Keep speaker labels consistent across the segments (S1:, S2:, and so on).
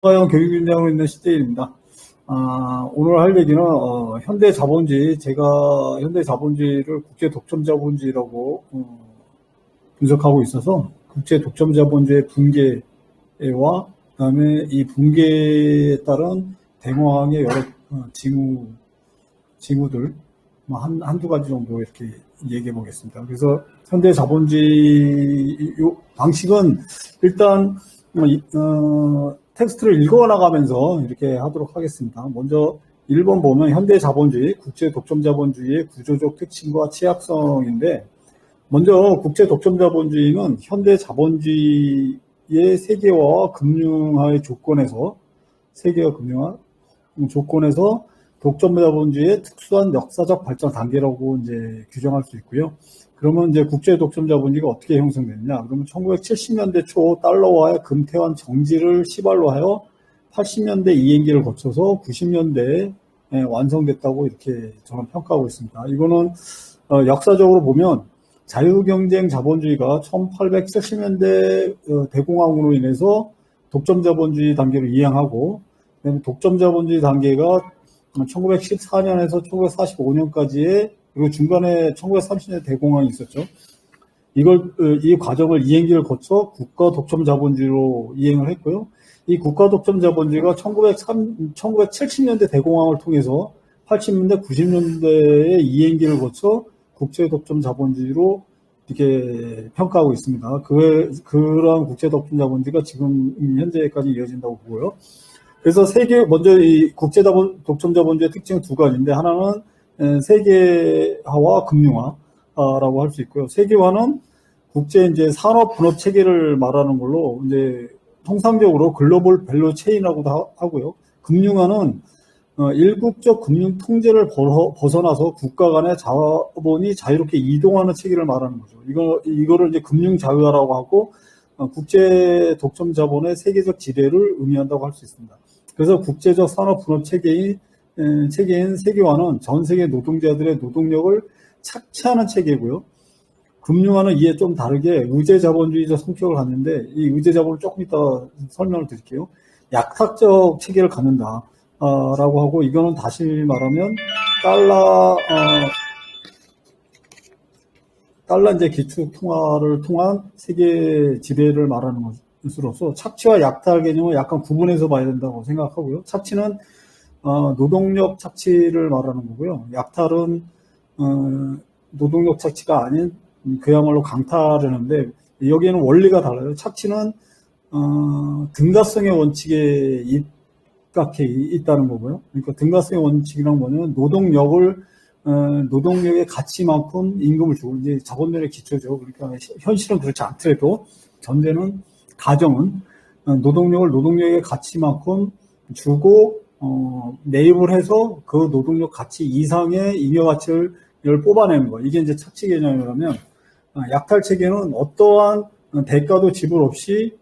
S1: 형 교육위원장으로 있는 신재일입니다. 오늘 할 얘기는 현대자본주의, 제가 현대자본주의를 국제독점자본주의라고 분석하고 있어서 국제독점자본주의 붕괴와 그다음에 이 붕괴에 따른 대공황의 여러 징후들 한두 가지 정도 이렇게 얘기해 보겠습니다. 그래서 현대자본주의 방식은 일단 텍스트를 읽어나가면서 이렇게 하도록 하겠습니다. 먼저 1번 보면 현대자본주의, 국제독점자본주의의 구조적 특징과 취약성인데, 먼저 국제독점자본주의는 현대자본주의의 세계화와 금융화의 조건에서, 세계화 금융화 조건에서 독점자본주의의 특수한 역사적 발전 단계라고 이제 규정할 수 있고요. 그러면 이제 국제독점자본주의가 어떻게 형성됐냐? 그러면 1970년대 초 달러화의 금태환 정지를 시발로 하여 80년대 이행기를 거쳐서 90년대에 완성됐다고 이렇게 저는 평가하고 있습니다. 이거는 역사적으로 보면 자유경쟁 자본주의가 1870년대 대공황으로 인해서 독점자본주의 단계로 이행하고, 그다음에 독점자본주의 단계가 1914년에서 1945년까지의, 그리고 중간에 1930년대 대공황이 있었죠. 이 과정을 이행기를 거쳐 국가 독점 자본주의로 이행을 했고요. 이 국가 독점 자본주의가 1970년대 대공황을 통해서 80년대, 90년대의 이행기를 거쳐 국제 독점 자본주의로 이렇게 평가하고 있습니다. 그러한 국제 독점 자본주의가 지금 현재까지 이어진다고 보고요. 그래서 먼저 이 국제 독점 자본주의의 특징은 두 가지인데, 하나는 세계화와 금융화라고 할 수 있고요. 세계화는 국제 이제 산업 분업 체계를 말하는 걸로 이제 통상적으로 글로벌 밸류 체인이라고도 하고요. 금융화는 일국적 금융 통제를 벗어나서 국가 간의 자본이 자유롭게 이동하는 체계를 말하는 거죠. 이거를 이제 금융 자유화라고 하고, 국제 독점 자본의 세계적 지배를 의미한다고 할 수 있습니다. 그래서 국제적 산업 분업 체계인 세계화는 전 세계 노동자들의 노동력을 착취하는 체계고요. 금융화는 이에 좀 다르게 의제자본주의적 성격을 갖는데, 이 의제자본을 조금 이따 설명을 드릴게요. 약탁적 체계를 갖는다 라고 하고, 이거는 다시 말하면 달러 이제 기축 통화를 통한 세계 지배를 말하는 것으로서 착취와 약탈 개념을 약간 구분해서 봐야 된다고 생각하고요. 착취는 노동력 착취를 말하는 거고요. 약탈은 노동력 착취가 아닌 그야말로 강탈하는데, 여기에는 원리가 달라요. 착취는 등가성의 원칙에 입각해 있다는 거고요. 그러니까 등가성의 원칙이란 뭐냐면 노동력의 가치만큼 임금을 주고, 이제 자본론의 기초죠. 그러니까 현실은 그렇지 않더라도 전제는, 가정은 노동력의 가치만큼 주고 매입을 해서 그 노동력 가치 이상의 잉여 가치를 뽑아내는 거. 이게 이제 착취 개념이라면, 약탈 체계는 어떠한 대가도 지불 없이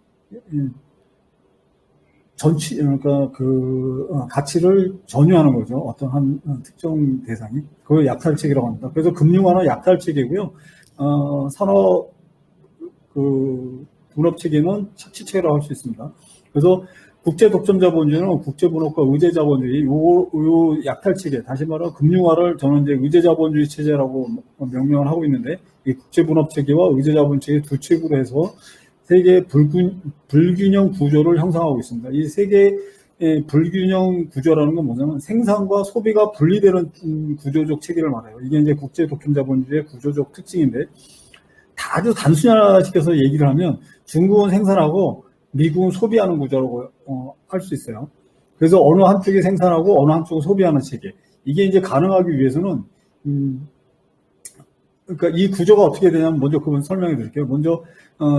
S1: 그러니까 가치를 전유하는 거죠. 어떤 한 특정 대상이. 그걸 약탈 체계라고 합니다. 그래서 금융화는 약탈 체계고요. 산업 분업 체계는 착취 체계라고 할 수 있습니다. 그래서 국제 독점 자본주의는 국제 분업과 의제 자본주의, 요 약탈 체계, 다시 말하면 금융화를 저는 이제 의제 자본주의 체제라고 명명을 하고 있는데, 이 국제 분업 체계와 의제 자본주의 두 체계로 해서 세계의 불균형 구조를 형성하고 있습니다. 이 세계의 불균형 구조라는 건 뭐냐면 생산과 소비가 분리되는 구조적 체계를 말해요. 이게 이제 국제 독점 자본주의의 구조적 특징인데, 아주 단순화시켜서 얘기를 하면 중국은 생산하고 미국은 소비하는 구조라고 할 수 있어요. 그래서 어느 한쪽이 생산하고 어느 한쪽은 소비하는 체계. 이게 이제 가능하기 위해서는 그러니까 이 구조가 어떻게 되냐면, 먼저 그건 설명해 드릴게요. 먼저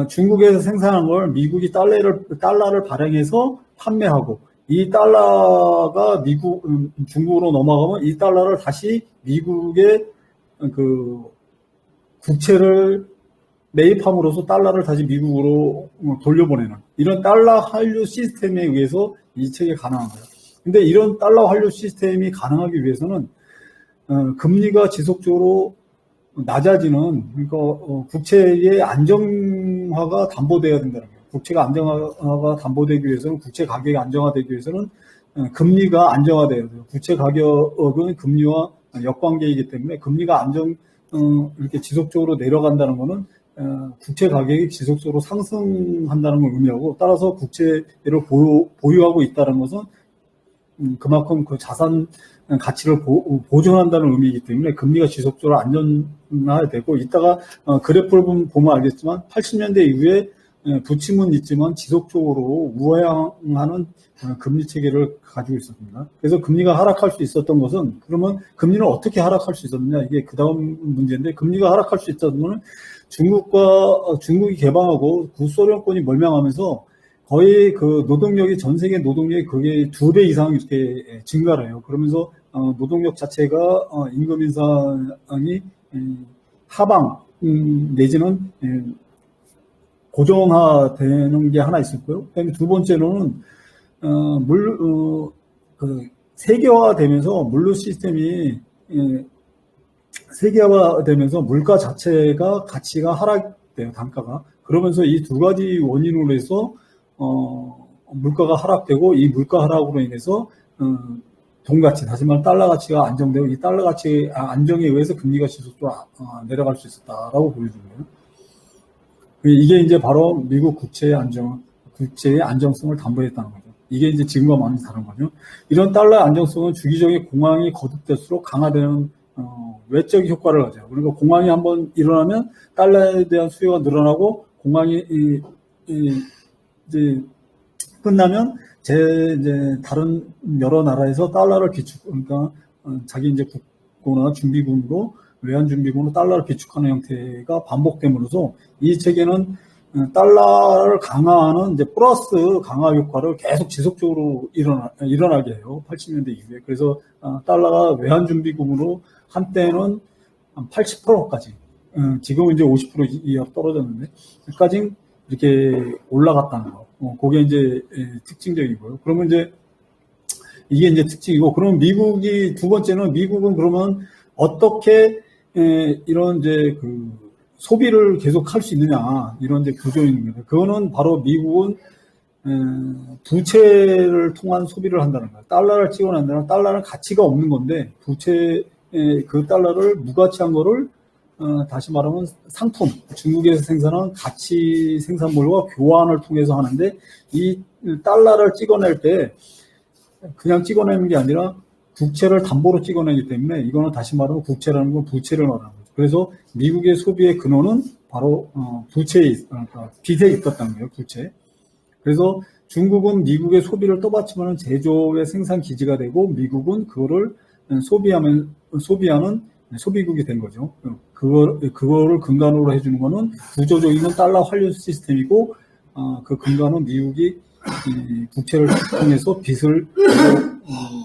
S1: 중국에서 생산한 걸 미국이 달러를 발행해서 판매하고, 이 달러가 중국으로 넘어가면 이 달러를 다시 미국의 국채를 매입함으로써 달러를 다시 미국으로 돌려보내는, 이런 달러 환류 시스템에 의해서 이 체계가 가능한 거예요. 근데 이런 달러 환류 시스템이 가능하기 위해서는 금리가 지속적으로 낮아지는, 그러니까 국채의 안정화가 담보돼야 된다는 거예요. 국채가 안정화가 담보되기 위해서는, 국채 가격이 안정화되기 위해서는 금리가 안정화돼야 돼요. 국채 가격은 금리와 역관계이기 때문에 금리가 이렇게 지속적으로 내려간다는 것은 국채 가격이 지속적으로 상승한다는 걸 의미하고, 따라서 국채를 보유하고 있다는 것은 그만큼 그 자산 가치를 보존한다는 의미이기 때문에 금리가 지속적으로 안정화되고, 이따가 그래프를 보면 알겠지만 80년대 이후에 부침은 있지만 지속적으로 우하향하는 금리 체계를 가지고 있었습니다. 그래서 금리가 하락할 수 있었던 것은, 그러면 금리는 어떻게 하락할 수 있었느냐, 이게 그 다음 문제인데, 금리가 하락할 수 있었던 것은 중국이 개방하고 구소련권이 멀명하면서 거의 그 노동력이, 전 세계 노동력이 그게 2배 이상 이렇게 증가를 해요. 그러면서 노동력 자체가 임금 인상이 하방 내지는 고정화되는 게 하나 있었고요. 그다음에 두 번째로는 세계화되면서 물류 시스템이 세계화되면서 물가 자체가 가치가 하락돼요, 단가가. 그러면서 이 두 가지 원인으로 해서 물가가 하락되고, 이 물가 하락으로 인해서 돈 가치, 다시 말하면 달러 가치가 안정되고, 이 달러 가치 안정에 의해서 금리가 지속적으로 내려갈 수 있었다라고 보여집니다. 이게 이제 바로 미국 국채의 안정성을 담보했다는 거죠. 이게 이제 지금과 많이 다른 거죠. 이런 달러의 안정성은 주기적인 공황이 거듭될수록 강화되는 외적 효과를 가져요. 그러니까 공황이 한번 일어나면 달러에 대한 수요가 늘어나고, 공황이 이제 끝나면 이제 다른 여러 나라에서 달러를 그러니까 자기 이제 국고나 준비금으로, 외환 준비금으로 달러를 비축하는 형태가 반복됨으로써 이 체계는 달러를 강화하는 이제 플러스 강화 효과를 계속 지속적으로 일어나게 해요. 80년대 이후에. 그래서 달러가 외환 준비금으로 한때는 80%까지, 지금은 이제 50% 이하 떨어졌는데, 까지 이렇게 올라갔다는 거. 그게 이제 특징적이고요. 그러면 이제 이게 이제 특징이고, 그러면 두 번째는 미국은 그러면 어떻게 이런 이제 그 소비를 계속 할 수 있느냐, 이런 이제 구조입니다. 그거는 바로 미국은 부채를 통한 소비를 한다는 거예요. 달러를 찍어낸다면 달러는 가치가 없는 건데, 그 달러를 무가치한 거를 다시 말하면 상품, 중국에서 생산한 가치 생산물과 교환을 통해서 하는데, 이 달러를 찍어낼 때 그냥 찍어내는 게 아니라 국채를 담보로 찍어내기 때문에, 이거는 다시 말하면 국채라는 건 부채를 말하는 거죠. 그래서 미국의 소비의 근원은 바로 그러니까 빚에 있었다는 거예요, 부채. 그래서 중국은 미국의 소비를 떠받치면 제조의 생산 기지가 되고, 미국은 그거를 소비하는 소비국이 된 거죠. 그거를 근간으로 해주는 거는 구조적인 달러 환율 시스템이고, 그 근간은 미국이 부채를 통해서 빚을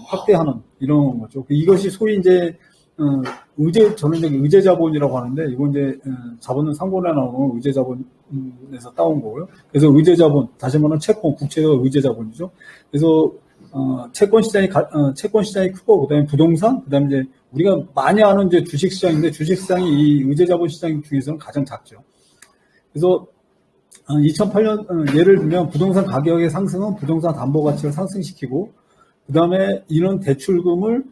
S1: 확대하는 이런 거죠. 이것이 소위 이제 전형적인 의제 자본이라고 하는데, 이건 이제 자본은 상본에 나오는 의제 자본에서 따온 거고요. 그래서 의제 자본, 다시 말하면 채권, 국채가 의제 자본이죠. 그래서 채권 시장이 크고, 그다음에 부동산, 그다음에 이제 우리가 많이 아는 이제 주식 시장인데, 주식 시장이 이 의제 자본 시장 중에서는 가장 작죠. 그래서 2008년 예를 들면 부동산 가격의 상승은 부동산 담보 가치를 상승시키고, 그다음에 이런 대출금을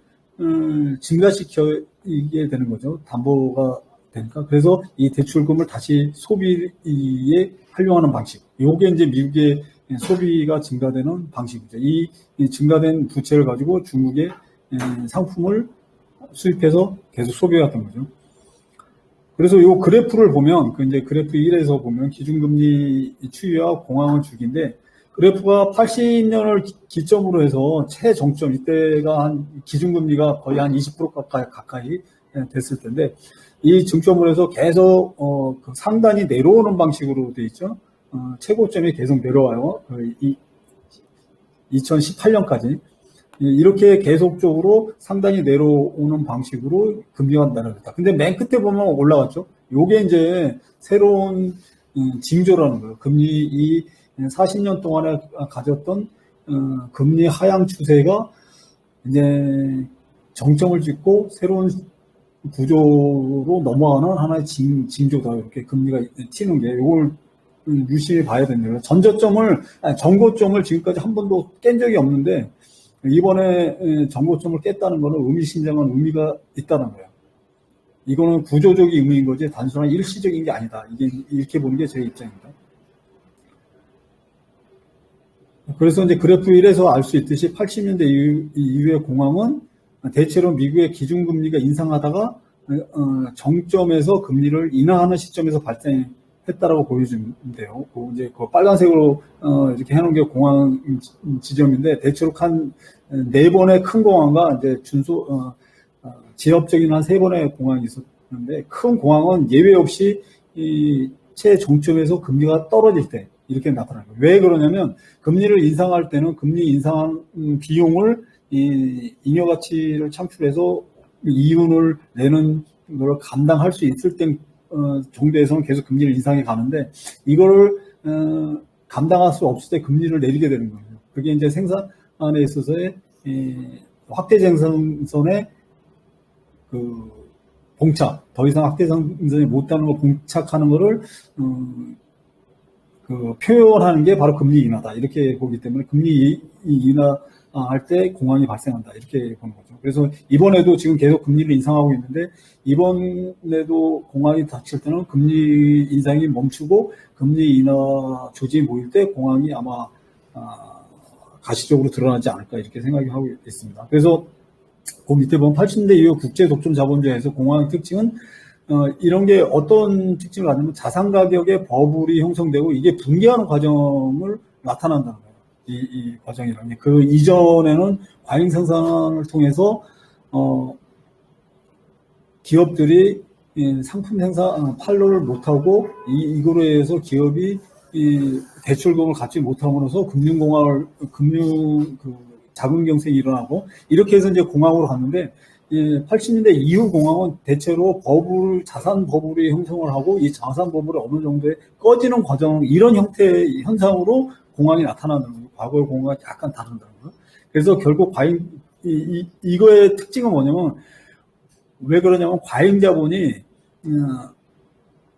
S1: 증가시키게 되는 거죠. 담보가 되니까. 그래서 이 대출금을 다시 소비에 활용하는 방식. 요게 이제 미국의 소비가 증가되는 방식이죠. 이 증가된 부채를 가지고 중국의 상품을 수입해서 계속 소비해왔던 거죠. 그래서 이 그래프를 보면, 이제 그래프 1에서 보면 기준금리 추이와 공황을 주기인데, 그래프가 80년을 기점으로 해서 최정점, 이때가 기준금리가 거의 한 20% 가까이 됐을 텐데, 이 중점으로 해서 계속 상단이 내려오는 방식으로 돼 있죠. 최고점이 계속 내려와요. 2018년까지. 이렇게 계속적으로 상당히 내려오는 방식으로 금리가 내려갔다. 근데 맨 끝에 보면 올라갔죠. 요게 이제 새로운 징조라는 거예요. 금리 40년 동안에 가졌던 금리 하향 추세가 이제 정점을 찍고 새로운 구조로 넘어가는 하나의 징조다. 이렇게 금리가 튀는 게, 이걸 유심히 봐야 됩니다. 전고점을 지금까지 한 번도 깬 적이 없는데, 이번에 전고점을 깼다는 것은 의미심장한 의미가 있다는 거예요. 이거는 구조적인 의미인 거지 단순한 일시적인 게 아니다. 이렇게 보는 게 제 입장입니다. 그래서 이제 그래프 1에서 알 수 있듯이 80년대 이후의 공황은 대체로 미국의 기준금리가 인상하다가 정점에서 금리를 인하하는 시점에서 발생했다라고 보여주는데요. 이제 그 빨간색으로 이렇게 해놓은 게 공황 지점인데 대체로 한 4번의 큰 공황과 이제 지역적인 한 3번의 공황이 있었는데 큰 공황은 예외 없이 이 최정점에서 금리가 떨어질 때 이렇게 나타나요. 왜 그러냐면 금리를 인상할 때는 금리 인상 비용을 이 잉여 가치를 창출해서 이윤을 내는 걸 감당할 수 있을 때 정도에서는 계속 금리를 인상해 가는데 이거를 감당할 수 없을 때 금리를 내리게 되는 거예요. 그게 이제 생산에 있어서의 확대 생산선의 그 봉착, 더 이상 확대 생산이 못하는 걸 봉착하는 거를 그 표현하는 게 바로 금리 인하다 이렇게 보기 때문에 금리 인하할 때 공황이 발생한다 이렇게 보는 거죠. 그래서 이번에도 지금 계속 금리를 인상하고 있는데 이번에도 공황이 닥칠 때는 금리 인상이 멈추고 금리 인하 조짐이 보일 때 공황이 아마 가시적으로 드러나지 않을까 이렇게 생각하고 있습니다. 그래서 그 밑에 보면 80년대 이후 국제 독점 자본주의에서 공황의 특징은 이런 게 어떤 특징을 갖냐면 자산 가격의 버블이 형성되고 이게 붕괴하는 과정을 나타난다는 거예요. 이 과정이라는 게. 그 이전에는 과잉 생산을 통해서 기업들이 상품 생산 판로를 못하고 이거로 해서 기업이 대출금을 갖지 못함으로써 자금 경색이 일어나고 이렇게 해서 이제 공황으로 갔는데 80년대 이후 공황은 대체로 자산 버블이 형성을 하고 이 자산 버블이 어느 정도에 꺼지는 과정 이런 형태의 현상으로 공황이 나타나는 거예요. 과거의 공황과 약간 다른다는 거예요. 그래서 결국 이거의 특징은 뭐냐면 왜 그러냐면 과잉 자본이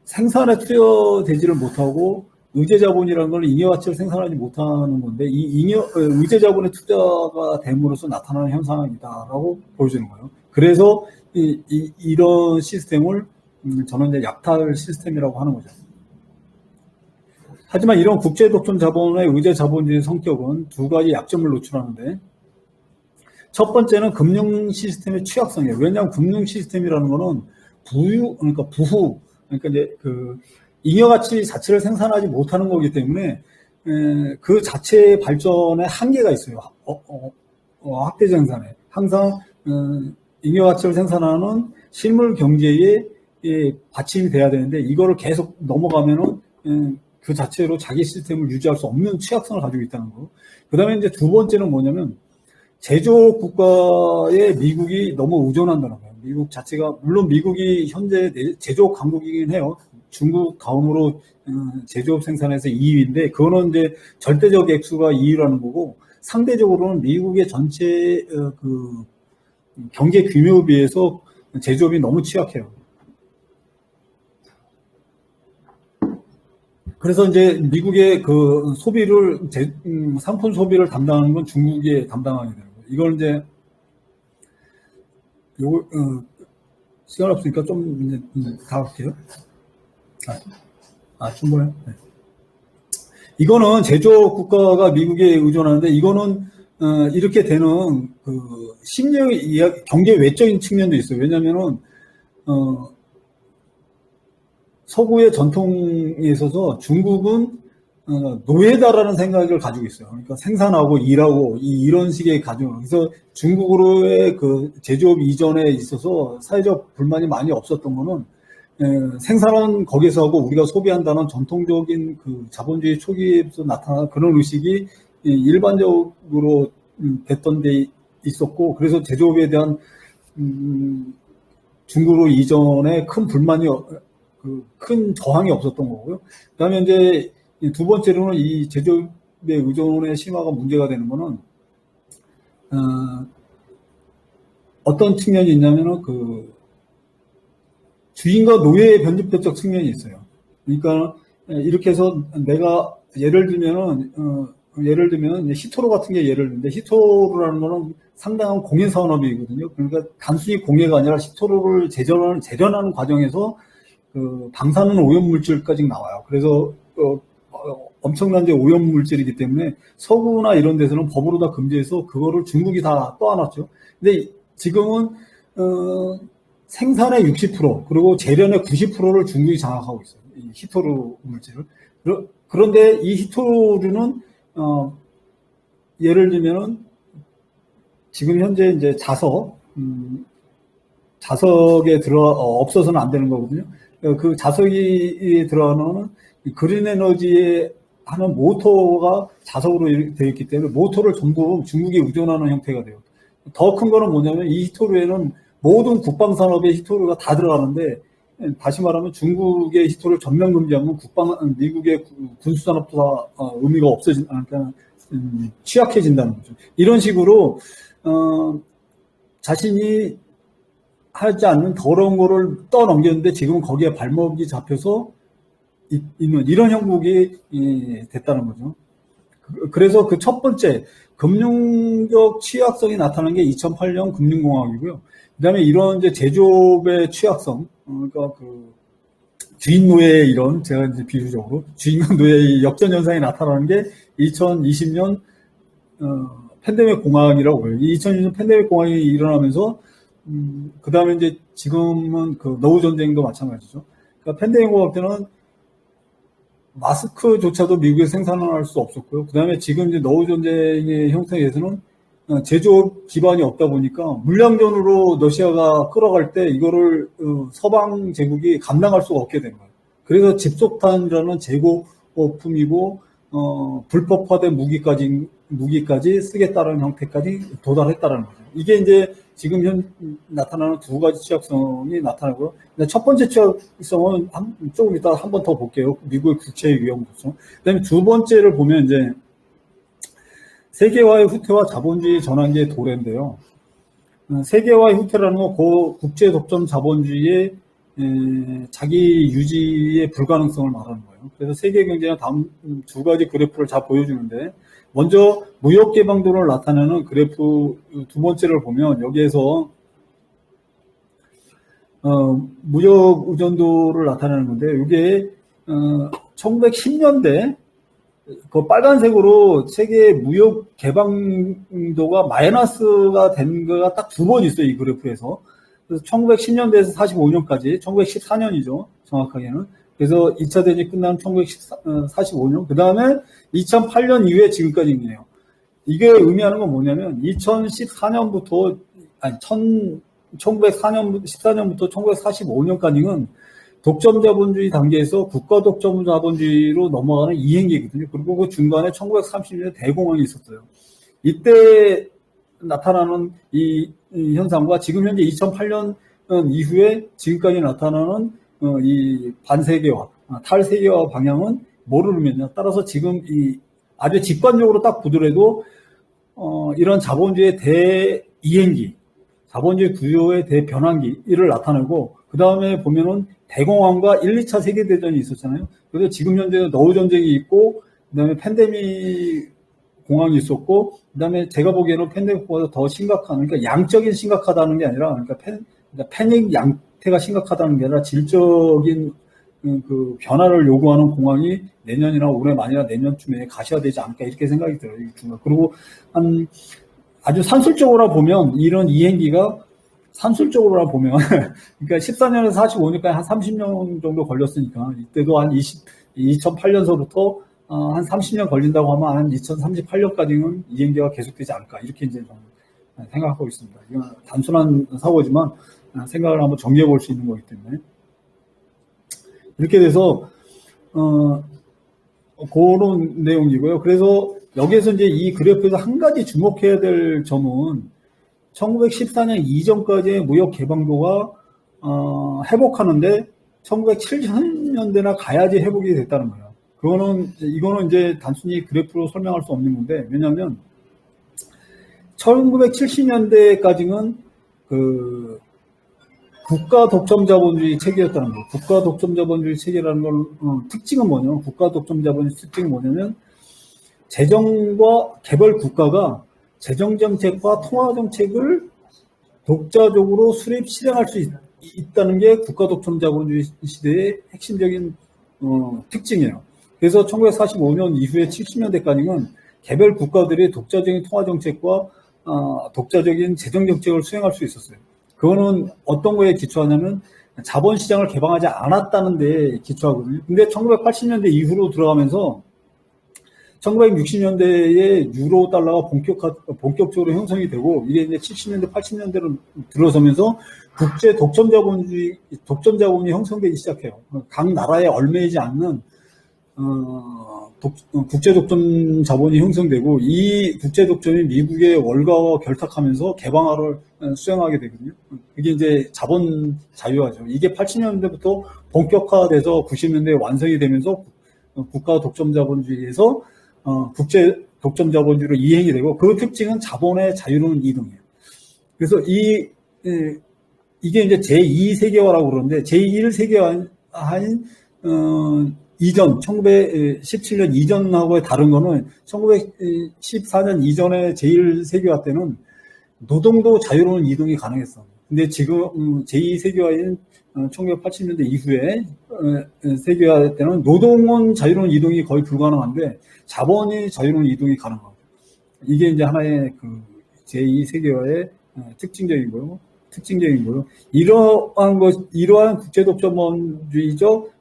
S1: 생산에 투여되지를 못하고 의제 자본이라는 걸 잉여 가치를 생산하지 못하는 건데 의제 자본의 투자가 됨으로써 나타나는 현상이다라고 보여주는 거예요. 그래서 이런 시스템을 저는 이제 약탈 시스템이라고 하는 거죠. 하지만 이런 국제 독점 자본의 의제 자본주의 성격은 두 가지 약점을 노출하는데 첫 번째는 금융 시스템의 취약성이에요. 왜냐하면 금융 시스템이라는 거는 그러니까 이제 잉여 가치 자체를 생산하지 못하는 거기 때문에 그 자체의 발전에 한계가 있어요. 확대 생산에 항상 잉여 가치를 생산하는 실물 경제의 받침이 돼야 되는데 이거를 계속 넘어가면은 그 자체로 자기 시스템을 유지할 수 없는 취약성을 가지고 있다는 거. 그다음에 이제 두 번째는 뭐냐면 제조업 국가에 미국이 너무 의존한다는 거예요. 미국 자체가 물론 미국이 현재 제조업 강국이긴 해요. 중국 다음으로 제조업 생산에서 2위인데 그거는 이제 절대적 액수가 2위라는 거고 상대적으로는 미국의 전체 그 경제 규모에 비해서 제조업이 너무 취약해요. 그래서 이제 미국의 그 소비를 상품 소비를 담당하는 건 중국이 담당하게 되는 거예요. 이걸 이제 요걸 시간 없으니까 좀 이제 가볼게요. 충분해요. 네. 이거는 제조업 국가가 미국에 의존하는데 이거는 이렇게 되는 그 심리의 경제 외적인 측면도 있어요. 왜냐면은 서구의 전통에 있어서 중국은 노예다라는 생각을 가지고 있어요. 그러니까 생산하고 일하고 이런 식의 가정. 그래서 중국으로의 그 제조업 이전에 있어서 사회적 불만이 많이 없었던 거는 생산은 거기서 하고 우리가 소비한다는 전통적인 그 자본주의 초기에서 나타난 그런 의식이 일반적으로 됐던 데 있었고 그래서 제조업에 대한 중국으로 이전에 큰 불만이 큰 저항이 없었던 거고요. 그다음에 이제 두 번째로는 이 제조업의 의존의 심화가 문제가 되는 거는 어떤 측면이 있냐면은 그 주인과 노예의 변집적 측면이 있어요. 그러니까 이렇게 해서 내가 예를 들면 히토로 같은 게 예를 들는데, 히토로라는 거는 상당한 공해 산업이거든요. 그러니까 단순히 공해가 아니라 히토로를 재련하는 과정에서 그 방사능 오염 물질까지 나와요. 그래서 엄청난 오염 물질이기 때문에 서구나 이런 데서는 법으로 다 금지해서 그거를 중국이 다 떠안았죠. 근데 지금은 생산의 60% 그리고 재련의 90%를 중국이 장악하고 있어요. 이 히토류 물질을. 그런데 이 히토류는 예를 들면은 지금 현재 이제 자석에 없어서는 안 되는 거거든요. 그 자석이 들어가는 그린 에너지에 하는 모터가 자석으로 되어 있기 때문에 모터를 전부 중국에 의존하는 형태가 돼요. 더 큰 거는 뭐냐면 이 히토류에는 모든 국방산업의 히토류가 다 들어가는데, 다시 말하면 중국의 히토를 전면 금지하면 미국의 군수산업도 다 의미가 그러니까 취약해진다는 거죠. 이런 식으로 자신이 하지 않는 더러운 거를 떠넘겼는데 지금은 거기에 발목이 잡혀서 있는 이런 형국이 됐다는 거죠. 그래서 그 첫 번째 금융적 취약성이 나타난 게 2008년 금융공황이고요. 그다음에 이런 이제 제조업의 취약성, 그러니까 그 주인 노예 제가 이제 비유적으로 주인과 노예의 역전 현상이 나타나는 게 2020년 팬데믹 공황이라고 해요. 2020년 팬데믹 공황이 일어나면서 그 다음에 이제 지금은 그 노후 전쟁도 마찬가지죠. 그러니까 팬데믹 공황 때는 마스크조차도 미국에 생산할 수 없었고요. 그 다음에 지금 이제 노후 전쟁의 형태에서는 제조업 기반이 없다 보니까 물량전으로 러시아가 끌어갈 때 이거를 서방 제국이 감당할 수가 없게 된 거예요. 그래서 집속탄이라는 재고품이고 불법화된 무기까지 쓰겠다는 형태까지 도달했다는 거죠. 이게 이제 지금 나타나는 두 가지 취약성이 나타나고요. 근데 첫 번째 취약성은 조금 이따 한 번 더 볼게요. 미국의 국채의 위험성. 그다음에 두 번째를 보면 이제 세계화의 후퇴와 자본주의 전환기의 도래인데요. 세계화의 후퇴라는 건 국제 독점 자본주의의 자기 유지의 불가능성을 말하는 거예요. 그래서 세계 경제는 다음 두 가지 그래프를 잘 보여주는데, 먼저 무역 개방도를 나타내는 그래프 두 번째를 보면 여기에서 무역 의존도를 나타내는 건데, 이게 1910년대 그 빨간색으로 세계 무역 개방도가 마이너스가 된 거가 딱 두 번 있어요, 이 그래프에서. 그래서 1910년대에서 45년까지, 1914년이죠, 정확하게는. 그래서 2차 대전이 끝난 1945년, 그 다음에 2008년 이후에 지금까지네요. 이게 의미하는 건 뭐냐면, 2014년부터, 1914년부터 1945년까지는 독점 자본주의 단계에서 국가 독점 자본주의로 넘어가는 이행기거든요. 그리고 그 중간에 1930년에 대공황이 있었어요. 이때 나타나는 이 현상과 지금 현재 2008년 이후에 지금까지 나타나는 이 반세계화, 탈세계화 방향은 뭐를 의미하냐. 따라서 지금 아주 직관적으로 딱 보더라도 이런 자본주의의 대이행기, 자본주의 구조의 대변환기를 나타내고, 그 다음에 보면은 대공황과 1, 2차 세계대전이 있었잖아요. 그래서 지금 현재 노후 전쟁이 있고, 그 다음에 팬데믹 공황이 있었고, 그 다음에 제가 보기에는 팬데믹보다 더 심각한, 그러니까 양적인 심각하다는 게 아니라, 그러니까 패닉 양태가 심각하다는 게 아니라 질적인 그 변화를 요구하는 공황이 내년이나 올해 말이나 내년쯤에 가셔야되지 않을까, 이렇게 생각이 들어요. 그리고 아주 산술적으로 보면 이런 이행기가 산술적으로 보면 그러니까 14년에서 45년까지 한 30년 정도 걸렸으니까, 이때도 한 2008년서부터 한 30년 걸린다고 하면 한 2038년까지는 이행기가 계속되지 않을까, 이렇게 이제 생각하고 있습니다. 이건 단순한 사고지만 생각을 한번 정리해 볼 수 있는 거기 때문에. 이렇게 돼서 그런 내용이고요. 그래서 여기에서 이제 이 그래프에서 한 가지 주목해야 될 점은 1914년 이전까지의 무역 개방도가 회복하는데 1970년대나 가야지 회복이 됐다는 거예요. 이거는 이제 단순히 그래프로 설명할 수 없는 건데, 왜냐하면 1970년대까지는 그 국가 독점 자본주의 체계였다는 거예요. 국가 독점 자본주의 체계라는 걸 특징은 뭐냐면 국가 독점 자본주의 특징은 뭐냐면 재정과 개별 국가가 재정 정책과 통화 정책을 독자적으로 수립 실행할 수 있다는 게 국가 독점 자본주의 시대의 핵심적인 특징이에요. 그래서 1945년 이후에 70년대까지는 개별 국가들이 독자적인 통화 정책과 독자적인 재정 정책을 수행할 수 있었어요. 그거는 어떤 거에 기초하냐면 자본시장을 개방하지 않았다는 데 기초하거든요. 근데 1980년대 이후로 들어가면서 1960년대에 유로 달러가 본격적으로 형성이 되고 이게 이제 70년대, 80년대로 들어서면서 국제 독점 자본이 형성되기 시작해요. 각 나라에 얽매이지 않는 국제 독점 자본이 형성되고 이 국제 독점이 미국의 월가와 결탁하면서 개방화를 수행하게 되거든요. 그게 이제 자본 자유화죠. 이게 80년대부터 본격화돼서 90년대에 완성이 되면서 국가 독점 자본주의에서 국제 독점 자본주의로 이행이 되고 그 특징은 자본의 자유로운 이동이에요. 그래서 이게 이제 제2세계화라고 그러는데 제1세계화인 이전 1917년 이전하고의 다른 거는 1914년 이전의 제1세계화 때는 노동도 자유로운 이동이 가능했어. 근데 지금 제2세계화인 1980년대 이후에 세계화 때는 노동은 자유로운 이동이 거의 불가능한데 자본이 자유로운 이동이 가능하고 이게 이제 하나의 그 제2세계화의 특징적인 거고 이러한 국제 독점주의적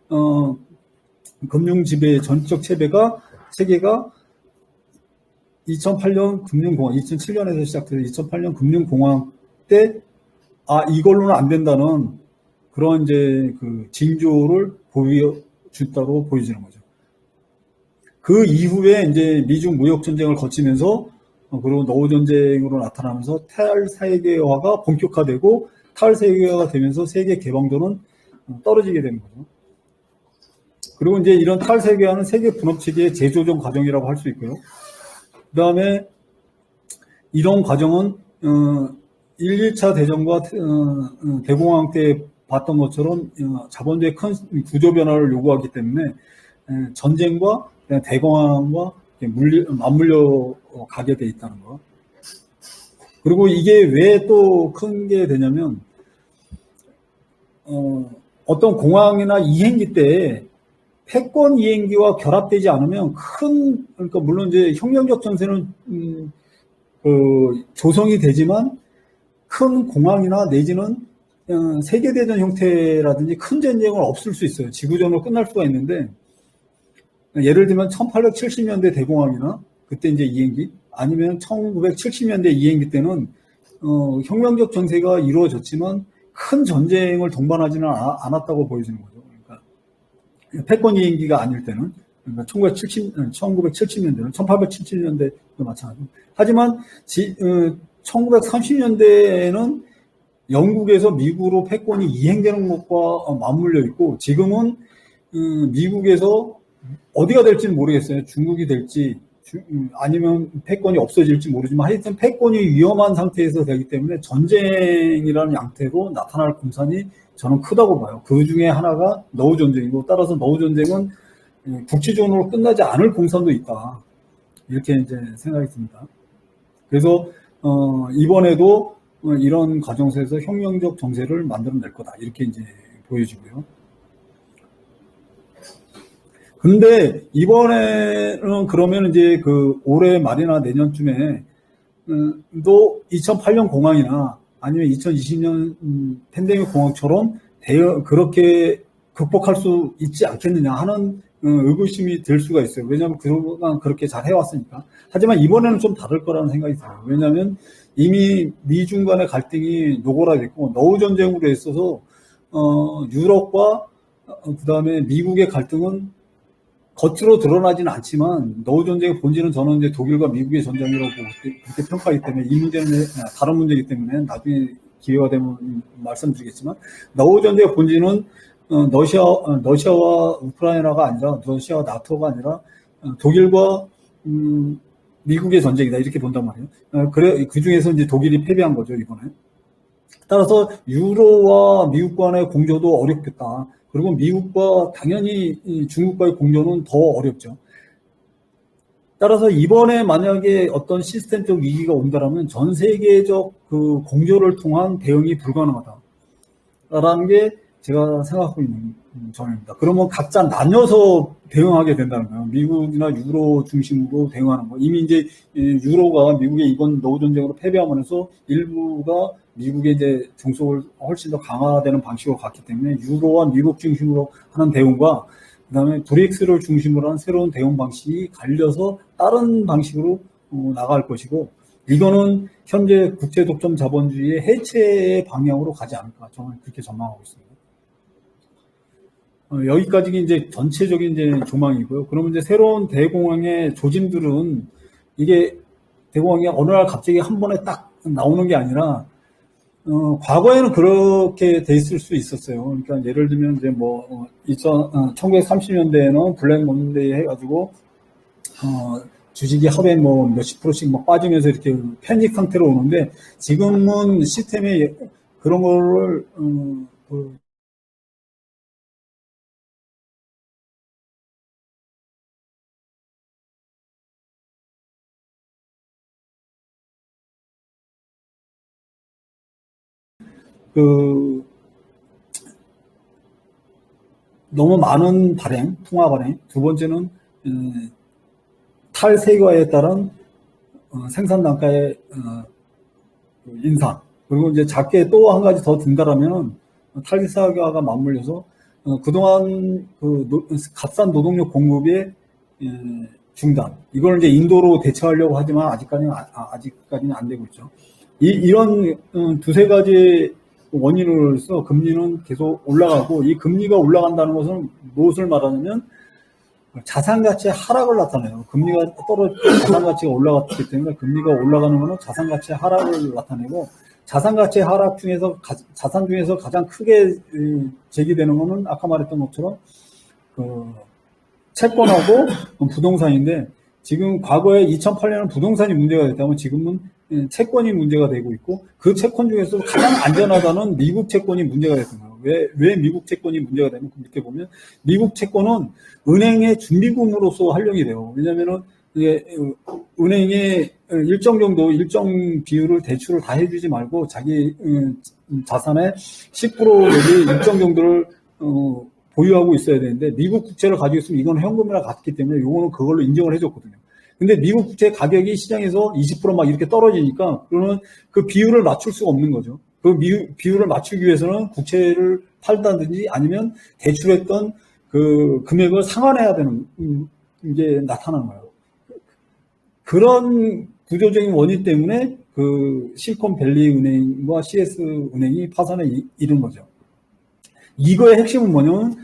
S1: 금융 지배 전적 체계가 2008년 금융공황, 2007년에서 시작돼서 2008년 금융공황 때 이걸로는 안 된다는 그런 이제 그 징조를 보여줬다고 보여지는 거죠. 그 이후에 이제 미중 무역 전쟁을 거치면서 그리고 노후 전쟁으로 나타나면서 탈세계화가 본격화되고 탈세계화가 되면서 세계 개방도는 떨어지게 되는 거죠. 그리고 이제 이런 탈세계화는 세계 분업 체계의 재조정 과정이라고 할 수 있고요. 그 다음에 이런 과정은 1, 2차 대전과 대공황 때 봤던 것처럼 자본주의 큰 구조 변화를 요구하기 때문에 전쟁과 대공황과 맞물려 가게 돼 있다는 거. 그리고 이게 왜 또 큰 게 되냐면 어떤 공황이나 이행기 때 패권 이행기와 결합되지 않으면 그러니까 물론 이제 혁명적 전세는 조성이 되지만 큰 공황이나 내지는 세계대전 형태라든지 큰 전쟁은 없을 수 있어요. 지구전으로 끝날 수가 있는데 예를 들면 1870년대 대공황이나 그때 이제 이행기 아니면 1970년대 이행기 때는 혁명적 전세가 이루어졌지만 큰 전쟁을 동반하지는 않았다고 보여지는 거죠. 패권 이행기가 아닐 때는 그러니까 1970년대는 1877년대도 마찬가지고 하지만 1930년대에는 영국에서 미국으로 패권이 이행되는 것과 맞물려 있고 지금은 미국에서 어디가 될지는 모르겠어요. 중국이 될지 아니면 패권이 없어질지 모르지만 하여튼 패권이 위험한 상태에서 되기 때문에 전쟁이라는 양태로 나타날 공산이 저는 크다고 봐요. 그 중에 하나가 노후 전쟁이고 따라서 노후 전쟁은 국지전으로 끝나지 않을 공산도 있다. 이렇게 이제 생각이 듭니다. 그래서 이번에도 이런 과정 속에서 혁명적 정세를 만들어낼 거다. 이렇게 이제 보여지고요. 근데 이번에는 그러면 이제 그 올해 말이나 내년쯤에 또 2008년 공황이나 아니면 2020년 팬데믹 공황처럼 그렇게 극복할 수 있지 않겠느냐 하는 의구심이 들 수가 있어요. 왜냐하면 그동안 그렇게 잘 해왔으니까. 하지만 이번에는 좀 다를 거라는 생각이 들어요. 왜냐하면 이미 미중 간의 갈등이 노골화됐고 노후 전쟁으로 있어서 유럽과 그 다음에 미국의 갈등은 겉으로 드러나지는 않지만 노후 전쟁의 본질은 저는 이제 독일과 미국의 전쟁이라고 그렇게 평가하기 때문에 이 문제는 다른 문제이기 때문에 나중에 기회가 되면 말씀드리겠지만 노후 전쟁의 본질은 러시아와 우크라이나가 아니라 러시아와 나토가 아니라 독일과 미국의 전쟁이다 이렇게 본단 말이에요. 그래 그 중에서 이제 독일이 패배한 거죠 이번에. 따라서 유로와 미국 간의 공조도 어렵겠다. 그리고 미국과 당연히 중국과의 공조는 더 어렵죠. 따라서 이번에 만약에 어떤 시스템적 위기가 온다라면 전 세계적 그 공조를 통한 대응이 불가능하다라는 게 제가 생각하고 있는 점입니다. 그러면 각자 나뉘어서 대응하게 된다는 거예요. 미국이나 유로 중심으로 대응하는 거. 이미 이제 유로가 미국의 이번 노후 전쟁으로 패배하면서 일부가 미국의 이제 종속을 훨씬 더 강화되는 방식으로 갔기 때문에 유로와 미국 중심으로 하는 대응과 그다음에 브릭스를 중심으로 한 새로운 대응 방식이 갈려서 다른 방식으로 나갈 것이고, 이거는 현재 국제 독점 자본주의의 해체의 방향으로 가지 않을까, 저는 그렇게 전망하고 있습니다. 여기까지 이제 전체적인 이제 조망이고요. 그러면 이제 새로운 대공황의 조짐들은 이게 대공황이 어느 날 갑자기 한 번에 딱 나오는 게 아니라 과거에는 그렇게 돼 있을 수 있었어요. 그러니까 예를 들면 이제 1930년대에는 블랙 먼데이 해가지고 주식이 하루에 몇십 프로씩 막 빠지면서 이렇게 패닉 상태로 오는데, 지금은 시스템에 그런 거를 너무 많은 통화 발행. 두 번째는 탈세계화에 따른 생산 단가의 인상. 그리고 이제 작게 또 한 가지 더 든다라면 탈세계화가 맞물려서 그동안 값싼 노동력 공급의 중단. 이걸 이제 인도로 대처하려고 하지만 아직까지는 안 되고 있죠. 이런 두세 가지 원인으로서 금리는 계속 올라가고, 이 금리가 올라간다는 것은 무엇을 말하냐면 자산 가치의 하락을 나타내요. 금리가 떨어지고 자산 가치가 올라갔기 때문에 금리가 올라가는 것은 자산 가치의 하락을 나타내고, 자산 가치의 하락 중에서 자산 중에서 가장 크게 제기되는 것은 아까 말했던 것처럼 채권하고 부동산인데, 지금 과거에 2008년은 부동산이 문제가 됐다면 지금은 채권이 문제가 되고 있고, 그 채권 중에서 가장 안전하다는 미국 채권이 문제가 됐던 거예요. 왜 미국 채권이 문제가 되면 그 밑에 보면 미국 채권은 은행의 준비금으로서 활용이 돼요. 왜냐면은 이게 은행에 일정 비율을 대출을 다 해주지 말고 자기 자산의 10% 내지 일정 정도를 보유하고 있어야 되는데, 미국 국채를 가지고 있으면 이건 현금이랑 같기 때문에 요거는 그걸로 인정을 해줬거든요. 근데 미국 국채 가격이 시장에서 20% 이렇게 떨어지니까 그러면 그 비율을 맞출 수가 없는 거죠. 그 비율을 맞추기 위해서는 국채를 팔다든지 아니면 대출했던 그 금액을 상환해야 되는 게 나타나는 거예요. 그런 구조적인 원인 때문에 그 실리콘밸리 은행과 CS 은행이 파산에 이른 거죠. 이거의 핵심은 뭐냐면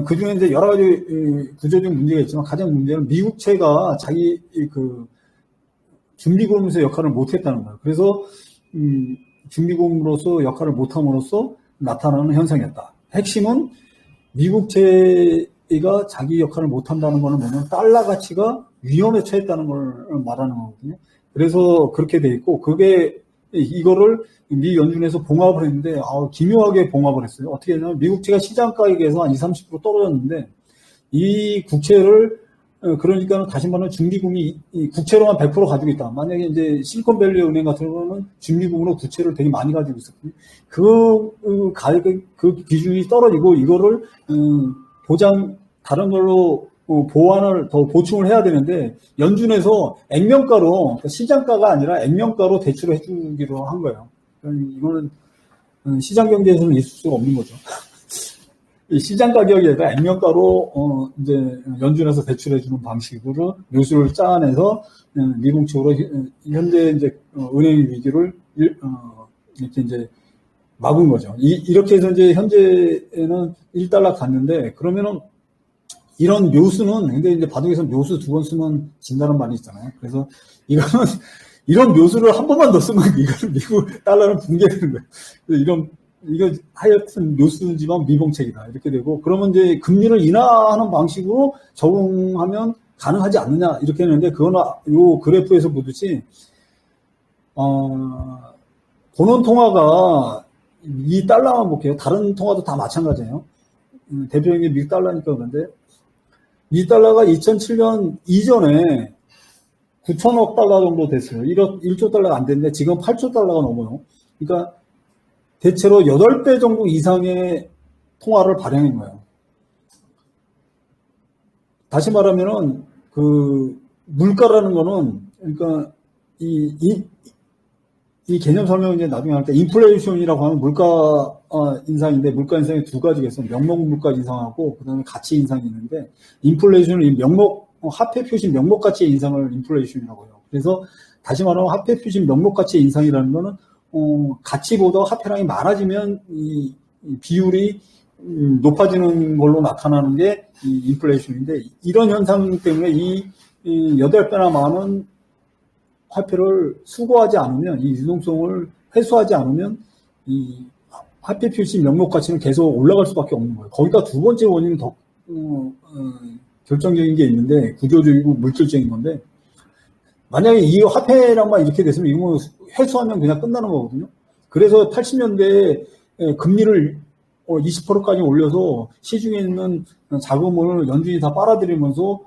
S1: 그 중에 이제 여러 가지 구조적 문제가 있지만 가장 문제는 미국채가 자기 그 준비금으로서 역할을 못했다는 거예요. 그래서 준비금으로서 역할을 못함으로써 나타나는 현상이었다. 핵심은 미국채가 자기 역할을 못한다는 거는 뭐냐면 달러 가치가 위험에 처했다는 걸 말하는 거거든요. 그래서 그렇게 돼 있고, 이거를 미 연준에서 봉합을 했는데 기묘하게 봉합을 했어요. 어떻게 했냐면 미국채가 시장 가격에서 한 20, 30% 떨어졌는데, 이 국채를 그러니까 다시 말하면 준비금이 국채로만 100% 가지고 있다. 만약에 이제 실리콘밸리 은행 같은 경우는 준비금으로 국채를 되게 많이 가지고 있었거든요. 그 가격, 그 기준이 떨어지고 이거를 다른 걸로 보완을 더 보충을 해야 되는데, 연준에서 액면가로, 그러니까 시장가가 아니라 액면가로 대출을 해주기로 한 거예요. 이거는 시장 경제에서는 있을 수가 없는 거죠. 이 시장 가격에다 액면가로 이제 연준에서 대출해주는 방식으로 묘수를 짜내서 미국적으로 현재 이제 은행 위기를 이렇게 이제 막은 거죠. 이렇게 해서 이제 현재는 1달러 갔는데, 그러면은 이런 묘수는, 근데 이제 바둑에서 묘수 2번 쓰면 진다는 말이 있잖아요. 그래서 이거는 이런 묘수를 한 번만 더 쓰면 이거는 미국 달러는 붕괴되는 거예요. 이거 하여튼 묘수지만 미봉책이다. 이렇게 되고, 그러면 이제 금리를 인하하는 방식으로 적응하면 가능하지 않느냐. 이렇게 했는데, 그거는 요 그래프에서 보듯이, 본원 통화가 이 달러만 볼게요. 다른 통화도 다 마찬가지예요. 대표적인 게 미국 달러니까 그런데 이 달러가 2007년 이전에 9천억 달러 정도 됐어요. 1조 달러가 안 됐는데 지금 8조 달러가 넘어요. 그러니까 대체로 8배 정도 이상의 통화를 발행한 거예요. 다시 말하면은 그 물가라는 거는 그러니까 이 개념 설명을 이제 나중에 할 때 인플레이션이라고 하면 물가 인상인데 물가 인상이 두 가지가 있어요. 명목 물가 인상하고 그다음에 가치 인상이 있는데 인플레이션은 화폐 표시 명목 가치의 인상을 인플레이션이라고 해요. 그래서 다시 말하면 화폐 표시 명목 가치의 인상이라는 거는 가치보다 화폐량이 많아지면 이 비율이 높아지는 걸로 나타나는 게 이 인플레이션인데 이런 현상 때문에 이 8배나 많은 화폐를 수거하지 않으면 이 유동성을 회수하지 않으면 이 화폐 표시 명목 가치는 계속 올라갈 수밖에 없는 거예요. 거기다 두 번째 원인은 더 결정적인 게 있는데 구조적이고 물질적인 건데 만약에 이 화폐량만 이렇게 됐으면 이거 회수하면 그냥 끝나는 거거든요. 그래서 80년대에 금리를 20%까지 올려서 시중에 있는 자금을 연준이 다 빨아들이면서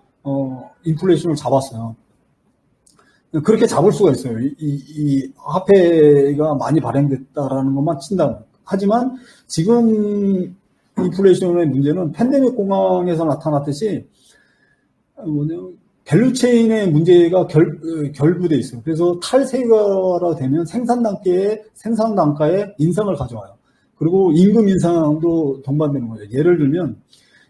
S1: 인플레이션을 잡았어요. 그렇게 잡을 수가 있어요. 이 화폐가 많이 발행됐다라는 것만 친다면. 하지만 지금 인플레이션의 문제는 팬데믹 공황에서 나타났듯이 밸류체인의 문제가 결부돼 있어요. 그래서 탈세가 되면 생산 단가에 인상을 가져와요. 그리고 임금 인상도 동반되는 거죠. 예를 들면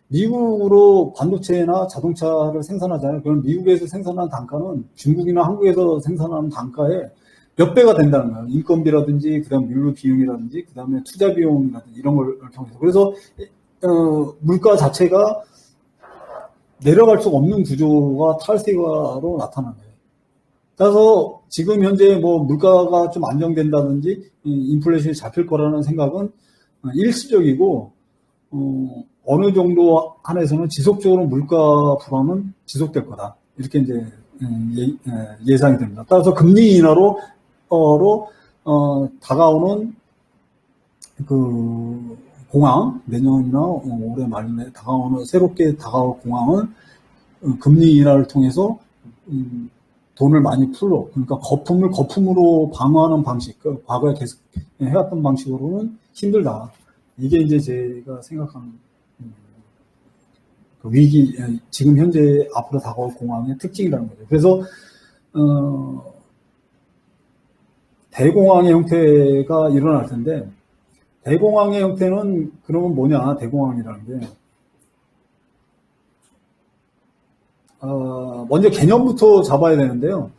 S1: 미국으로 반도체나 자동차를 생산하잖아요. 그럼 미국에서 생산한 단가는 중국이나 한국에서 생산하는 단가에 몇 배가 된다는 거예요. 인건비라든지, 그 다음에 물류 비용이라든지, 그 다음에 투자 비용이라든지 이런 걸 통해서. 그래서 물가 자체가 내려갈 수 없는 구조가 탈세가로 나타나는 거예요. 그래서 지금 현재 뭐 물가가 좀 안정된다든지 인플레이션이 잡힐 거라는 생각은 일시적이고 어느 정도 한에서는 지속적으로 물가 불안은 지속될 거다. 이렇게 이제 예상이 됩니다. 따라서 금리 인하로 다가오는 그 공황, 내년이나 올해 말에 새롭게 다가올 공황은 금리 인하를 통해서 돈을 많이 풀로, 그러니까 거품을 거품으로 방어하는 방식, 과거에 계속 해왔던 방식으로는 힘들다. 이게 이제 제가 생각하는 그 위기, 지금 현재 앞으로 다가올 공황의 특징이라는 거죠. 그래서 대공황의 형태가 일어날 텐데, 대공황의 형태는 그러면 뭐냐? 대공황이라는 게 먼저 개념부터 잡아야 되는데요.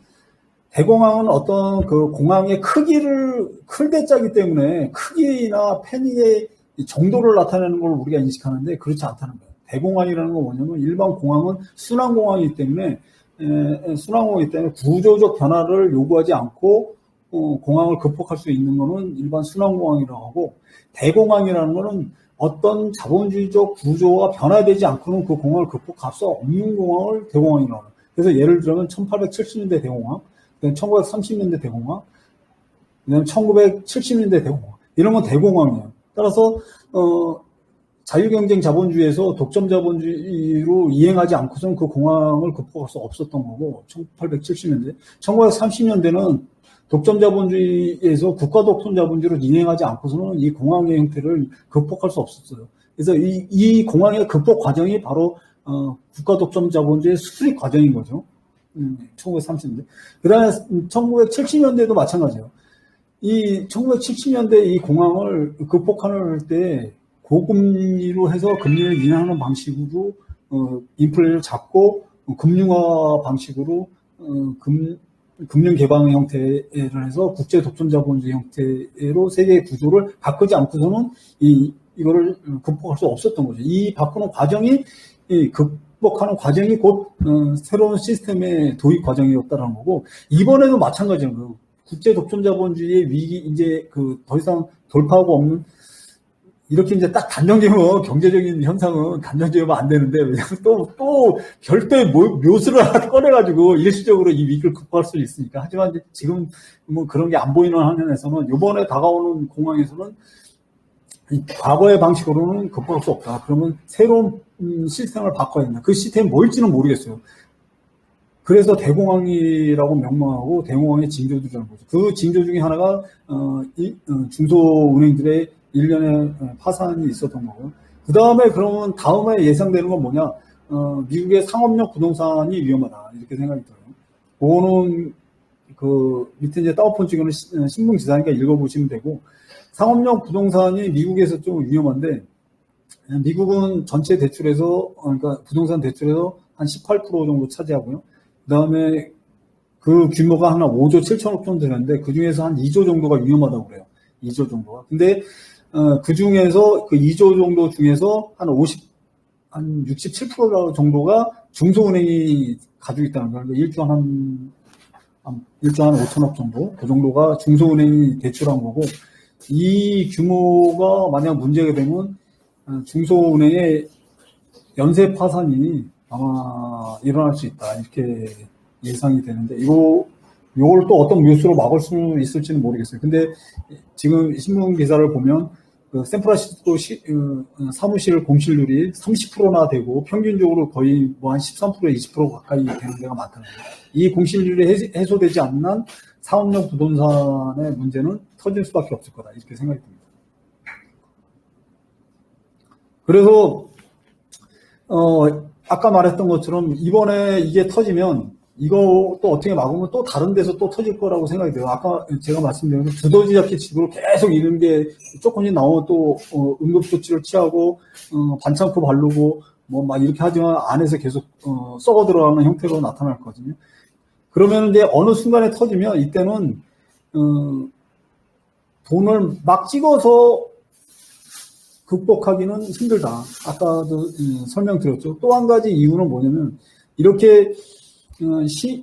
S1: 대공황은 어떤 그 공황의 크기를 클 대자기 때문에 크기나 편의의 정도를 나타내는 걸 우리가 인식하는데 그렇지 않다는 거예요. 대공황이라는 건 뭐냐면 일반 공황은 순환공황이기 때문에 구조적 변화를 요구하지 않고 공황을 극복할 수 있는 거는 일반 순환공황이라고 하고 대공황이라는 거는 어떤 자본주의적 구조가 변화되지 않고는 그 공황을 극복할 수 없는 공황을 대공황이라고 해요. 그래서 예를 들면 1870년대 대공황, 그다음에 1930년대 대공황, 그다음에 1970년대 대공황 이런 건 대공황이에요. 따라서 자유경쟁 자본주의에서 독점 자본주의로 이행하지 않고서는 그 공황을 극복할 수 없었던 거고 1870년대, 1930년대는 독점 자본주의에서 국가 독점 자본주의로 이행하지 않고서는 이 공황의 형태를 극복할 수 없었어요. 그래서 이 공황의 극복 과정이 바로 국가 독점 자본주의의 수립 과정인 거죠. 1930년대. 그 다음에 1970년대도 마찬가지예요. 이 1970년대 이 공황을 극복하는 때 고금리로 해서 금리를 인하하는 방식으로 인플레를 잡고 금융화 방식으로 금융 개방 형태를 해서 국제 독점 자본주의 형태로 세계의 구조를 바꾸지 않고서는 이거를 극복할 수 없었던 거죠. 이 바꾸는 과정이 극복하는 과정이 곧 새로운 시스템의 도입 과정이었다는 거고 이번에도 마찬가지인 거예요. 국제 독점 자본주의의 위기 이제 더 이상 돌파하고 없는 이렇게 이제 딱 단정지으면 경제적인 현상은 단정지으면 안 되는데 왜냐면 또 별도의 묘수를 하나 꺼내가지고 일시적으로 이 위기를 극복할 수 있으니까 하지만 지금 뭐 그런 게 안 보이는 한면에서는 이번에 다가오는 공황에서는 과거의 방식으로는 극복할 수 없다. 그러면 새로운 시스템을 바꿔야 된다. 그 시스템이 뭘지는 모르겠어요. 그래서 대공황이라고 명명하고 대공황의 징조들이라는 거죠. 그 징조 중에 하나가 중소은행들의 일련의 파산이 있었던 거고요. 그 다음에 그러면 다음에 예상되는 건 뭐냐? 미국의 상업용 부동산이 위험하다 이렇게 생각이 들어요. 그거는 그 밑에 이제 따오폰 찍은 신문 기사니까 읽어보시면 되고, 상업용 부동산이 미국에서 좀 위험한데, 미국은 전체 대출에서 그러니까 부동산 대출에서 한 18% 정도 차지하고요. 그 다음에 그 규모가 한 5조 7천억 정도 되는데 그 중에서 한 2조 정도가 위험하다고 그래요. 2조 정도가. 근데 그 중에서 그 2조 정도 중에서 한 67% 정도가 중소은행이 가지고 있다는 거예요. 그러니까 1조 한 5천억 정도, 그 정도가 중소은행이 대출한 거고, 이 규모가 만약 문제가 되면 중소은행의 연쇄 파산이 아마 일어날 수 있다 이렇게 예상이 되는데, 이걸 또 어떤 뉴스로 막을 수 있을지는 모르겠어요. 근데 지금 신문 기사를 보면 그 샌프란시스코 사무실 공실률이 30%나 되고 평균적으로 거의 뭐 한 13%, 20% 가까이 되는 데가 많다는 거예요. 이 공실률이 해소되지 않는 한 상업용 부동산의 문제는 터질 수밖에 없을 거다 이렇게 생각이 듭니다. 그래서 아까 말했던 것처럼 이번에 이게 터지면 이거 또 어떻게 막으면 또 다른 데서 또 터질 거라고 생각이 돼요. 아까 제가 말씀드린 두더지 잡기 식으로 계속 이런 게 조금씩 나오면 또 응급조치를 취하고 반창고 바르고 뭐 막 이렇게 하지만 안에서 계속 썩어 들어가는 형태로 나타날 거거든요. 그러면 이제 어느 순간에 터지면 이때는 돈을 막 찍어서 극복하기는 힘들다. 아까도 설명드렸죠. 또 한 가지 이유는 뭐냐면 이렇게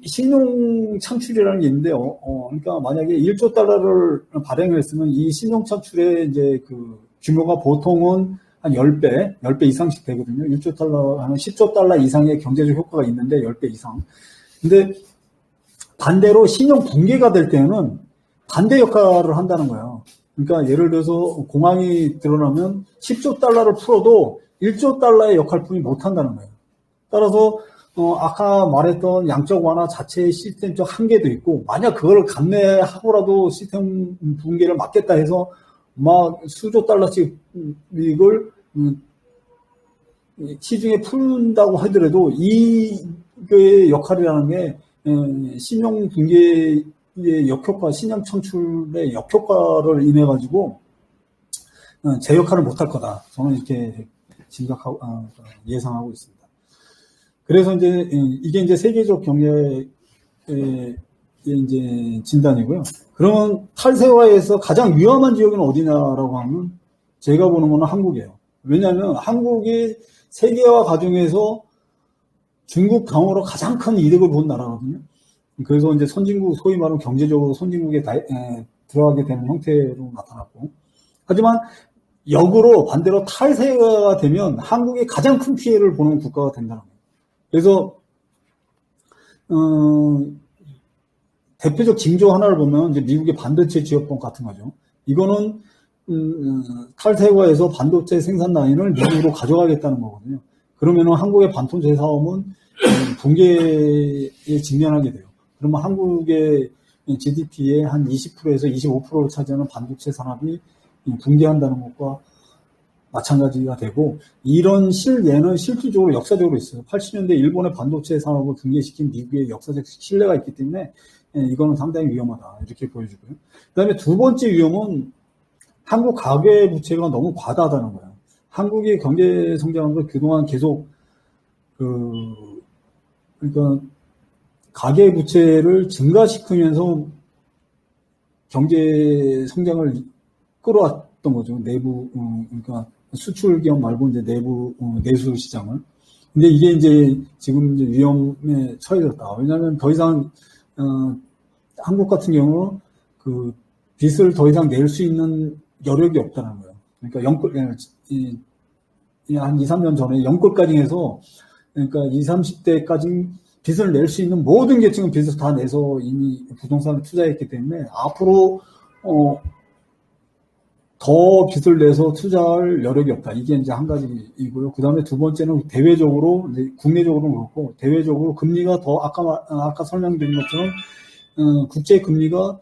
S1: 신용 창출이라는 게 있는데요. 그러니까 만약에 1조 달러를 발행을 했으면 이 신용 창출의 이제 그 규모가 보통은 한 10배 이상씩 되거든요. 1조 달러, 한 10조 달러 이상의 경제적 효과가 있는데 10배 이상. 근데 반대로 신용 붕괴가 될 때는 반대 역할을 한다는 거예요. 그러니까 예를 들어서 공황이 드러나면 10조 달러를 풀어도 1조 달러의 역할뿐이 못한다는 거예요. 따라서 아까 말했던 양적 완화 자체의 시스템적 한계도 있고, 만약 그걸 감내하고라도 시스템 붕괴를 막겠다 해서 막 수조 달러씩 이걸 시중에 푼다고 하더라도 이의 역할이라는 게 신용 붕괴의 역효과, 신용 창출의 역효과를 인해 가지고 제 역할을 못할 거다. 저는 이렇게 짐작하고 예상하고 있습니다. 그래서 이제 이게 이제 세계적 경제의 이제 진단이고요. 그러면 탈세화에서 가장 위험한 지역은 어디냐라고 하면 제가 보는 거는 한국이에요. 왜냐하면 한국이 세계화 과정에서 중국 강호로 가장 큰 이득을 본 나라거든요. 그래서 이제 선진국, 소위 말하는 경제적으로 선진국에 들어가게 되는 형태로 나타났고, 하지만 역으로 반대로 탈세가 되면 한국이 가장 큰 피해를 보는 국가가 된다는 거예요. 그래서 대표적 징조 하나를 보면 이제 미국의 반도체 지역법 같은 거죠. 이거는 탈세화에서 반도체 생산 라인을 미국으로 가져가겠다는 거거든요. 그러면은 한국의 반도체 사업은 붕괴에 직면하게 돼요. 그러면 한국의 GDP의 한 20%에서 25%를 차지하는 반도체 산업이 붕괴한다는 것과 마찬가지가 되고, 이런 실예는 실질적으로 역사적으로 있어요. 80년대 일본의 반도체 산업을 붕괴시킨 미국의 역사적 신뢰가 있기 때문에 이거는 상당히 위험하다 이렇게 보여지고요. 그 다음에 두 번째 위험은 한국 가계 부채가 너무 과다하다는 거예요. 한국의 경제 성장은 그동안 계속 그러니까 가계 부채를 증가시키면서 경제 성장을 끌어왔던 거죠. 내부 그러니까 수출 기업 말고 이제 내부 내수 시장을. 근데 이게 이제 지금 이제 위험에 처해졌다. 왜냐하면 더 이상 한국 같은 경우 그 빚을 더 이상 낼 수 있는 여력이 없다는 거예요. 그러니까 한 2, 3년 전에 영끌까지 해서 그러니까 20, 30대까지 빚을 낼 수 있는 모든 계층은 빚을 다 내서 이미 부동산을 투자했기 때문에 앞으로 더 빚을 내서 투자할 여력이 없다. 이게 이제 한 가지이고요. 그 다음에 두 번째는 대외적으로, 이제 국내적으로는 그렇고, 대외적으로 금리가 더, 아까 설명드린 것처럼, 국제 금리가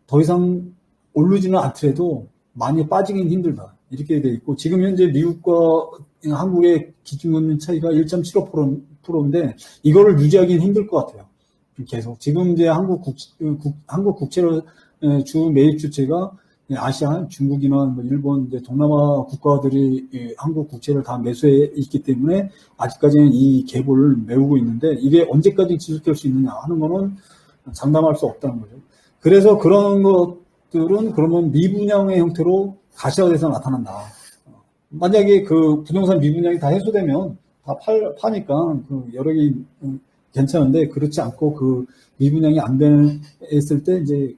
S1: 더 이상 오르지는 않더라도 많이 빠지긴 힘들다. 이렇게 돼 있고, 지금 현재 미국과 한국의 기준금리 차이가 1.75%인데, 이거를 유지하기는 힘들 것 같아요. 계속. 지금 이제 한국 국채로 주 매입 주체가 아시아, 중국이나 뭐 일본, 이제 동남아 국가들이 한국 국채를 다 매수해 있기 때문에 아직까지는 이 갭을 메우고 있는데 이게 언제까지 지속될 수 있느냐 하는 거는 장담할 수 없다는 거죠. 그래서 그런 것들은 그러면 미분양의 형태로 가시화돼서 나타난다. 만약에 그 부동산 미분양이 다 해소되면 다 파니까 그 여력이 괜찮은데 그렇지 않고 그 미분양이 안 됐을 때 이제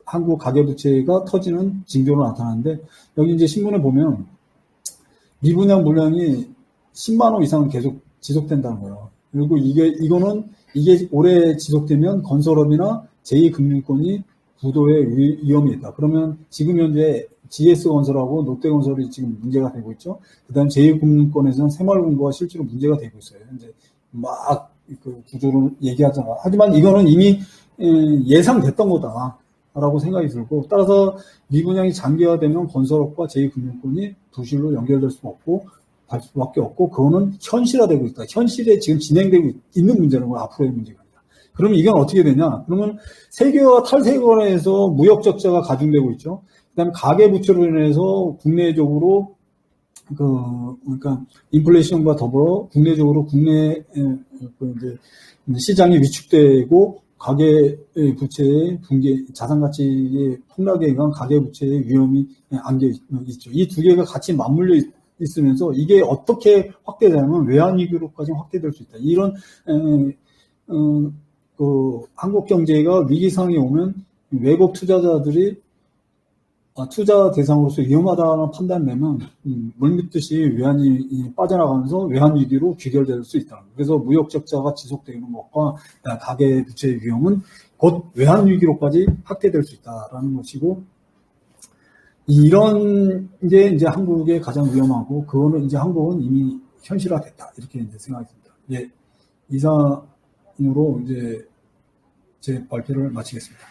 S1: 한국 가계부채가 터지는 징조로 나타나는데 여기 이제 신문에 보면 미분양 물량이 10만 호 이상 계속 지속된다는 거예요. 그리고 이게 오래 지속되면 건설업이나 제2금융권이 부도의 위험이 있다. 그러면 지금 현재 GS건설하고 롯데건설이 지금 문제가 되고 있죠. 그다음 제2금융권에서는 새마을금고가 실제로 문제가 되고 있어요. 이제 막 그 구조를 얘기하잖아. 하지만 이거는 이미 예상됐던 거다. 라고 생각이 들고 따라서 미분양이 장기화되면 건설업과 제2금융권이 부실로 연결될 수 없고 갈 수밖에 없고 그거는 현실화되고 있다. 현실에 지금 진행되고 있는 문제는 앞으로의 문제가 아니다. 그러면 이건 어떻게 되냐? 그러면 세계화 탈세계화에서 무역 적자가 가중되고 있죠. 그다음에 가계 부채로 인해서 국내적으로 그러니까 인플레이션과 더불어 국내적으로 국내 이제 시장이 위축되고 가계 부채의 붕괴, 자산 가치의 폭락에 의한 가계 부채의 위험이 안겨 있죠. 이 두 개가 같이 맞물려 있으면서 이게 어떻게 확대되냐면 외환 위기로까지 확대될 수 있다. 이런 한국 경제가 위기 상황이 오면 외국 투자자들이 투자 대상으로서 위험하다는 판단을 내면 물밀듯이 외환이 빠져나가면서 외환 위기로 귀결될 수 있다. 그래서 무역 적자가 지속되는 것과 가계 부채의 위험은 곧 외환 위기로까지 확대될 수 있다라는 것이고 이런 게 이제 한국의 가장 위험하고 그거는 이제 한국은 이미 현실화됐다 이렇게 이제 생각이 듭니다. 예, 이상으로 이제 제 발표를 마치겠습니다.